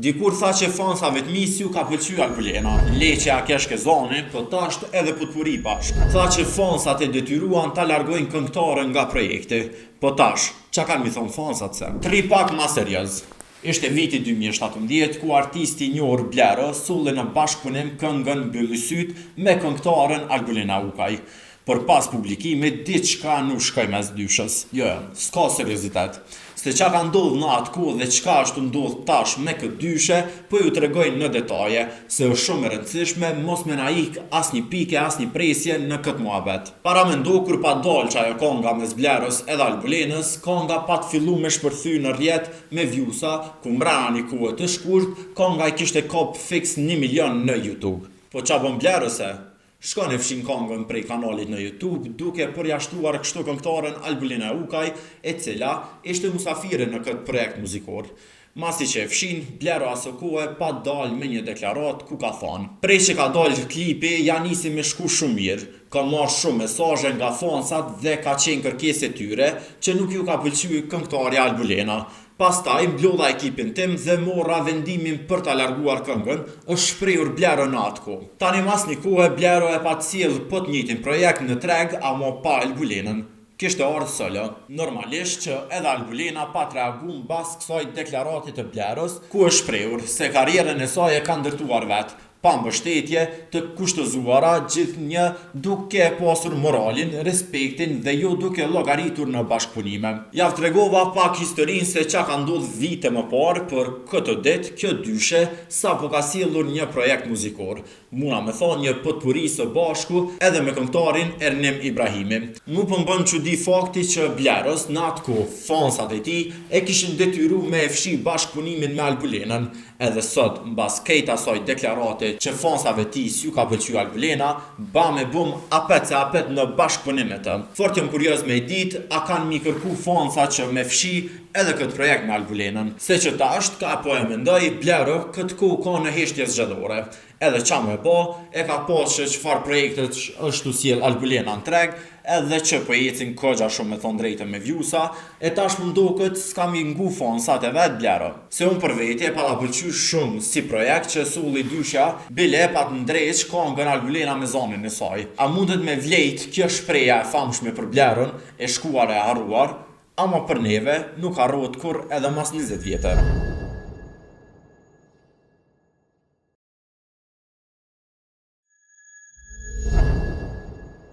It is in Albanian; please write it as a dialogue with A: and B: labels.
A: Dikur tha që fansave të misju ka pëlqy Albulena, leqe a keshke zoni, po tasht edhe putpuri bashk. Tha që fansat e detyruan ta largojnë këngëtarën nga projekti, po tash, qa kanë mi thonë fansat se? Tri pak ma serioz. Ishte viti 2017 ku artisti i njohur Blero sulli në bashkëpunim këngën Mbylli syt me këngëtarën Albulena Ukaj. Por pas publikimit, diçka nuk shkoj mes dyshës. Jo, s'ka seriozitet. Se qa ka ndodhë në atë kohë dhe qka është ndodhë tash me këtë dyshe, po ju tregojnë në detaje, se është shumë e rëndësishme mos me na ik asnjë pike, asnjë presje në këtë muhabet. Para me ndo kur pa dalë qajo konga mes Bleros edhe Albulenës, konga pa të fillu me shpërthy në rjet me vjusa, ku mbrana një kohë të shkurt, konga i kishte kop fix 1 milion në YouTube. Po qa bën Blerose? Shkon e fshin këngën prej kanalit në YouTube duke përjashtuar kështu këngëtaren Albulena Ukaj, e cila ishte musafire në këtë projekt muzikor. Masi që e fshin, Blero aso kohë pa dal me një deklarat ku ka thonë: prej që ka dal klipi, ja nisi me shku shumë mirë, ka marrë shumë mesazhe nga fansat dhe ka qenë kërkesë e tyre që nuk ju ka pëlqyer këngëtarja Albulena. Pastaj mblodha ekipin tim dhe morra vendimin për ta larguar këngën, është shprehur Blero në atë kohë. Tani mas një kohë Blero e pa sjell po të njëjtin projekt në treg, ama pa Albulenën. Kishte ardhur solo. Normalisht që edhe Albulena pa të reaguar mbas kësaj deklarate të Bleros, ku është shprehur se karrierën e saj e ka ndërtuar vetë, pa mbështetje të kushtëzuara, gjithnjë duke pasur moralin, respektin dhe jo duke llogaritur në bashkëpunime. Ja tregova pak historinë se qa ka ndodhur vite më parë, për këtë ditë kjo dyshe sa po ka sjellur një projekt muzikor. Muna me thonë një potpuri së bashku edhe me këngëtarin Ernim Ibrahimi. Mu po m'bën çudi fakti që Bleros në atë kohë fansat e tij e kishin detyruar me e fshi bashkëpunimin me Albulenën. Edhe sot, mbas këtij asaj deklarate që fansave ti s'ju ka pëlqyer Albulena, ba me bum apet se apet në bashkëpunim me të. Fort jam kurioz me ditë a kanë mi kërku fansa që me fshi edhe këtë projekt me Albulenën. Se që tasht ka po e mendoj, Blero këtë kohë ka në heshtje zgjedhore. Edhe qa me po, e ka posë që çfarë projektet është u sjell Albulena në treg, edhe që po ecin kogja shumë me thonë drejtë me vjusa, e tash më ndoket s'ka mi ngu fansat e vet Blero. Se unë për veti e pala pëlqy shumë si projekt që sulli dyshja bile e pat ndrejt këngën Albulena me zonin e saj. A mundet me vlejt kjo shpreja e famshme për Bleron, e shkuar e harruar, ama për neve nuk harrohet kur edhe mas 20 vjetër.